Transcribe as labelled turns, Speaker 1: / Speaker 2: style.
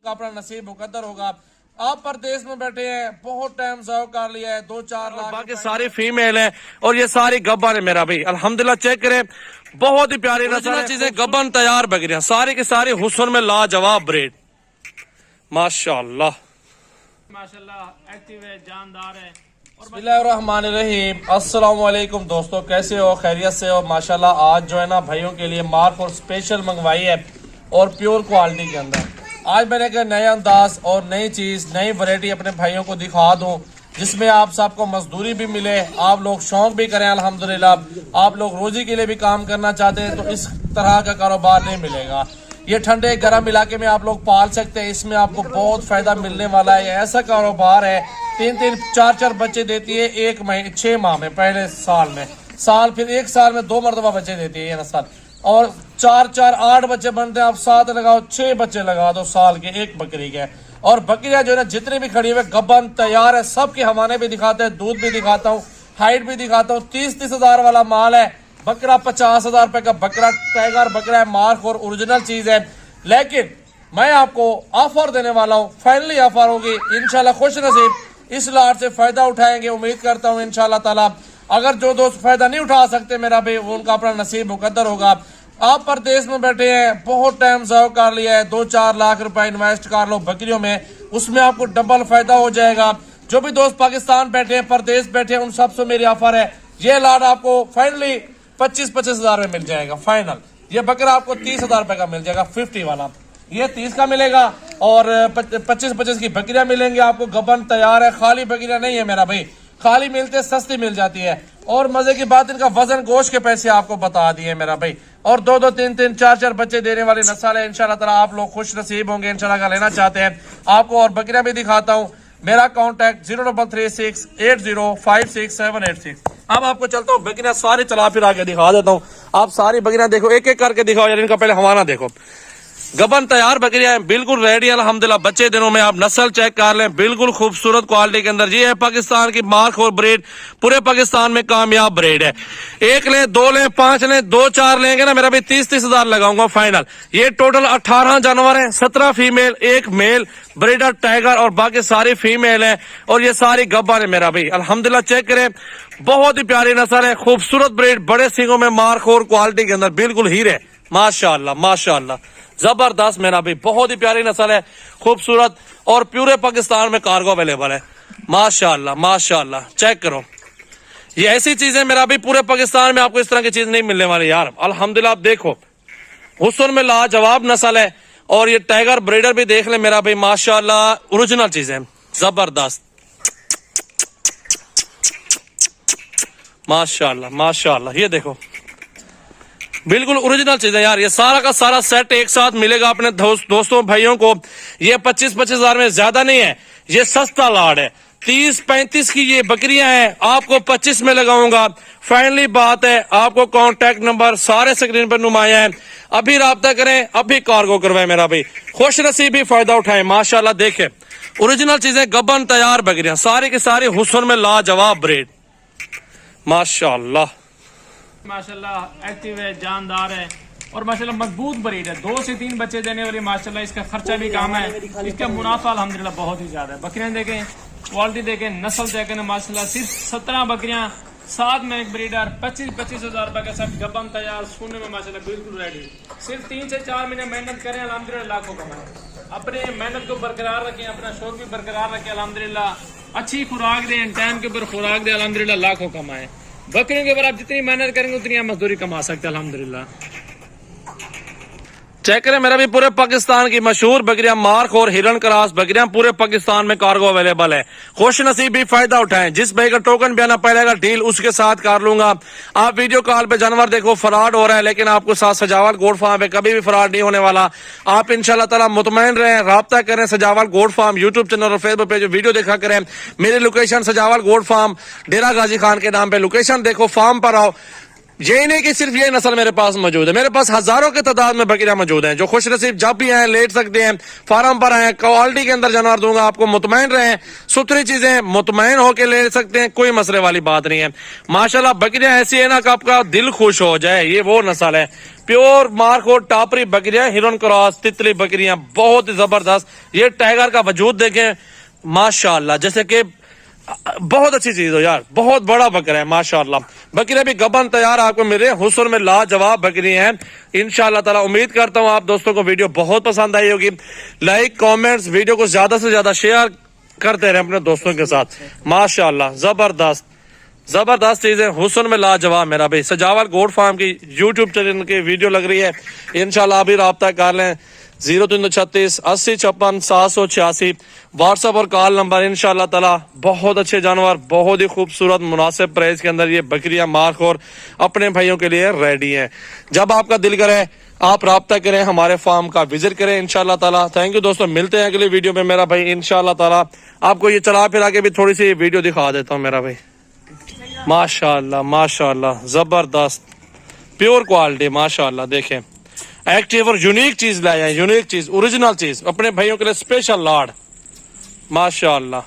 Speaker 1: अपना नसीब मुकद्दर होगा। आप परदेश में बैठे हैं, बहुत टाइम सर्व कर लिया है, 2-4 लाख
Speaker 2: बाकी सारी फीमेल है और ये सारी गब्बन है मेरा भाई। अल्हम्दुलिल्लाह चेक करें, बहुत ही प्यारी नस्ल चीजें गब्बन तैयार बकरियां सारी की सारी हुस्न में लाजवाब ब्रेड माशाल्लाह
Speaker 3: माशाल्लाह एक्टिव है, जानदार है।
Speaker 1: बिस्मिल्लाहिर्रहमानिर्रहीम। अस्सलाम वालेकुम दोस्तों, कैसे हो? खैरियत से हो? माशाल्लाह आज जो है ना भाइयों के लिए मार्क और स्पेशल मंगवाई है और प्योर क्वालिटी के अंदर। आज मैंने कहा नए अंदाज और नई चीज नई वैरायटी अपने भाइयों को दिखा दूं, जिसमें आप सबको मजदूरी भी मिले, आप लोग शौक भी करें। अल्हम्दुलिल्लाह आप लोग रोजी के लिए भी काम करना चाहते हैं तो इस तरह का कारोबार नहीं मिलेगा। ये ठंडे गर्म इलाके में आप लोग पाल सकते हैं, इसमें आपको बहुत फायदा मिलने वाला है। ऐसा कारोबार है 3-3 4-4 बच्चे देती है 1 महीने 6 माह में, पहले साल फिर 1 साल में 2 मरतबा बच्चे देती है ये नस्ल। और 4-4 8 बच्चे बनते हैं, आप 7 लगाओ 6 बच्चे लगा दो साल के एक बकरी के। और बकरियां जो है ना जितनी भी खड़ी हुई गब्बन तैयार है, सबके हवाने भी दिखाते हैं, दूध भी दिखाता हूँ, हाइट भी दिखाता हूँ। 30-30 हजार वाला माल है, बकरा 50 हजार रुपए का बकरा टाइगर बकरा है, मार्क और ओरिजिनल चीज है। लेकिन मैं आपको ऑफर देने वाला हूँ, फाइनली ऑफर होगी इंशाल्लाह। खुश नसीब इस लाट से फायदा उठाएंगे, उम्मीद करता हूँ इंशाल्लाह ताला। अगर जो दोस्त फायदा नहीं उठा सकते मेरा भाई, वो उनका अपना नसीब मुकद्दर होगा। आप परदेश में बैठे हैं, बहुत टाइम सर्व कर लिया है, 2-4 लाख रुपए इन्वेस्ट कर लो बकरियों में, उसमें आपको डबल फायदा हो जाएगा। जो भी दोस्त पाकिस्तान बैठे हैं, परदेश बैठे हैं, उन सबसे मेरी ऑफर है, ये लाट आपको फाइनली 25-25 हजार में मिल जाएगा फाइनल। ये बकरा आपको 30 हजार रुपए का मिल जाएगा 50 वाला, ये 30 का मिलेगा। और 25-25 की बकरियां मिलेंगी आपको, गबन तैयार है, खाली बकरियां नहीं है मेरा भाई, खाली मिलते सस्ती मिल जाती है। और मजे की बात, इनका वजन गोश्त के पैसे आपको बता दिए मेरा भाई। और 2-2 3-3 4-4 बच्चे देने वाली नस्ल है। इंशाल्लाह ताला आप लोग खुश नसीब होंगे इंशाल्लाह का लेना चाहते हैं आपको। और बकरियां भी दिखाता हूँ। मेरा कॉन्टैक्ट 0336805676। अब आपको चलता हूँ बकरियां सारी चला फिर आके दिखा देता हूँ। आप सारी बकरियां देखो, एक एक करके दिखाओ यार। इनका पहले हवाना देखो, गबन तैयार बकरियां हैं, बिल्कुल रेडी है अल्हम्दुलिल्लाह। बच्चे दिनों में आप नस्ल चेक कर लें, बिल्कुल खूबसूरत क्वालिटी के अंदर। ये है पाकिस्तान की मार्क और ब्रेड, पूरे पाकिस्तान में कामयाब ब्रेड है। 1 लें 2 लें 5 लें 2-4 लेंगे ना मेरा भी 30-30 हजार लगाऊंगा फाइनल। ये टोटल 18 जानवर हैं, 17 फीमेल 1 मेल ब्रीडर टाइगर और बाकी सारी फीमेल है। और ये सारी गब्बन है मेरा भाई। अल्हम्दुलिल्लाह चेक करें, बहुत ही प्यारी नस्ल है, खूबसूरत ब्रेड, बड़े सींगों में मार्क और क्वालिटी के अंदर बिल्कुल हीरे माशाअल्लाह माशाअल्लाह, जबरदस्त मेरा भाई। बहुत ही प्यारी नस्ल है, खूबसूरत, और पूरे पाकिस्तान में कार्गो अवेलेबल है माशाअल्लाह माशाअल्लाह। चेक करो, ये ऐसी चीजें मेरा भाई पूरे पाकिस्तान में आपको इस तरह की चीज नहीं मिलने वाली यार। अल्हम्दुलिल्लाह आप देखो, हुस्न में लाजवाब नस्ल है। और ये टाइगर ब्रीडर भी देख ले मेरा भाई, माशाअल्लाह ओरिजिनल चीजें जबरदस्त माशाअल्लाह माशाअल्लाह। ये देखो बिल्कुल ओरिजिनल चीज है यार। ये सारा का सारा सेट एक साथ मिलेगा अपने दोस्तों भाइयों को। ये 25-25 हजार में ज्यादा नहीं है, ये सस्ता लाड है। 30-35 की ये बकरियां हैं, आपको 25 में लगाऊंगा फाइनली। बात है, आपको कॉन्टैक्ट नंबर सारे स्क्रीन पर नुमाया है, अभी राब्ता करें, अभी कार्गो करवाए मेरा भाई। खुश नसीबी फायदा उठाए माशाल्लाह। देखे ओरिजिनल चीजें गबन तैयार बकरियां सारी की सारी हुस्न में लाजवाब ब्रेड माशाल्लाह
Speaker 3: माशाल्लाह एक्टिव है, जानदार है और माशाल्लाह मजबूत ब्रीड है। 2 से 3 बच्चे देने वाली माशाल्लाह। इसका खर्चा भी कम है, इसका मुनाफा अल्हम्दुलिल्लाह बहुत ही ज्यादा है। बकरियां देखें, क्वालिटी देखें, नस्ल देखें माशाल्लाह। सिर्फ 17 बकरियां, 7 में एक ब्रीडर, 25-25 हजार रुपए का सब गबन तैयार, सोने में माशाल्लाह बिल्कुल रेडी। सिर्फ 3 से 4 महीने मेहनत करें, अल्हम्दुलिल्लाह लाखों कमाएं। अपने मेहनत को बरकरार रखें, अपना शौक भी बरकरार रखें, अल्हम्दुलिल्लाह अच्छी खुराक दें, टाइम के ऊपर खुराक दें, अल्हम्दुलिल्लाह लाखों कमाएं। बकरियों के ऊपर आप जितनी मेहनत करेंगे उतनी आप मजदूरी कमा सकते हैं अल्हम्दुलिल्लाह।
Speaker 2: चेक करें मेरा भी, पूरे पाकिस्तान की मशहूर बकरियां मार्क और हिरन क्रॉस बकरियां पूरे पाकिस्तान में कार्गो अवेलेबल है। खुश नसीबी फायदा उठाएं, जिस भाई का टोकन भी आना पड़ेगा डील उसके साथ कर लूंगा। आप वीडियो कॉल पे जानवर देखो, फ्रॉड हो रहा है, लेकिन आपको साथ सजावल गोड फार्म पे कभी भी फ्रॉड नहीं होने वाला। आप इंशाल्लाह ताला मुतमईन रहें, राब्ता करें सजावल गोड फार्म यूट्यूब चैनल और फेसबुक पे जो वीडियो देखा करें। मेरी लोकेशन सजावल गोड फार्म डेरा गाजी खान के नाम पे लोकेशन देखो, फार्म पर आओ, यही नहीं कि सिर्फ ये नस्ल मेरे पास मौजूद है, मेरे पास हजारों की तादाद में बकरियां मौजूद हैं जो खुश नसीब जब भी आए लेट सकते हैं, फार्म पर आए, क्वालिटी के अंदर जानवर दूंगा आपको, मुतमईन रहे, सुथरी चीजें मुतमईन होकर ले सकते हैं, कोई मसले वाली बात नहीं है। माशाल्लाह बकरियां ऐसी है ना कि आपका दिल खुश हो जाए, ये वो नस्ल है। प्योर मार्कोट टापरी बकरियां, हिरन क्रॉस तितली बकरियां, बहुत ही जबरदस्त। ये टाइगर का वजूद देखें माशाल्लाह, जैसे कि बहुत अच्छी चीज हो यार, बहुत बड़ा बकरा है माशाल्लाह। बकरियां भी गबन तैयार आपको मिले, हुस्न में लाजवाब बकरी हैं इंशाल्लाह ताला। उम्मीद करता हूं आप दोस्तों को वीडियो बहुत पसंद आई होगी। लाइक कमेंट्स, वीडियो को ज्यादा से ज्यादा शेयर करते रहे अपने दोस्तों के साथ। माशाल्लाह जबरदस्त जबरदस्त चीज है, हुस्न में लाजवाब। मेरा भाई सजावल गोट फार्म की यूट्यूब चैनल की वीडियो लग रही है, इंशाल्लाह अभी राब्ता कर लें। 0336 80 56 786 व्हाट्सएप और कॉल नंबर इंशाल्लाह ताला। बहुत अच्छे जानवर, बहुत ही खूबसूरत मुनासिब प्राइस के अंदर ये बकरियां मार्कोर अपने भाइयों के लिए रेडी हैं। जब आपका दिल करे आप राब्ता करें, हमारे फार्म का विजिट करें इंशाल्लाह ताला। थैंक यू दोस्तों, मिलते हैं अगली वीडियो में मेरा भाई इंशाल्लाह ताला। आपको ये चला फिरा के भी थोड़ी सी वीडियो दिखा देता हूँ मेरा भाई। माशाल्लाह माशाल्लाह जबरदस्त प्योर क्वालिटी माशाल्लाह। देखें एक्टिव और यूनिक चीज लाया है, यूनिक चीज, ओरिजिनल चीज अपने भाइयों के लिए स्पेशल लाड माशाल्लाह।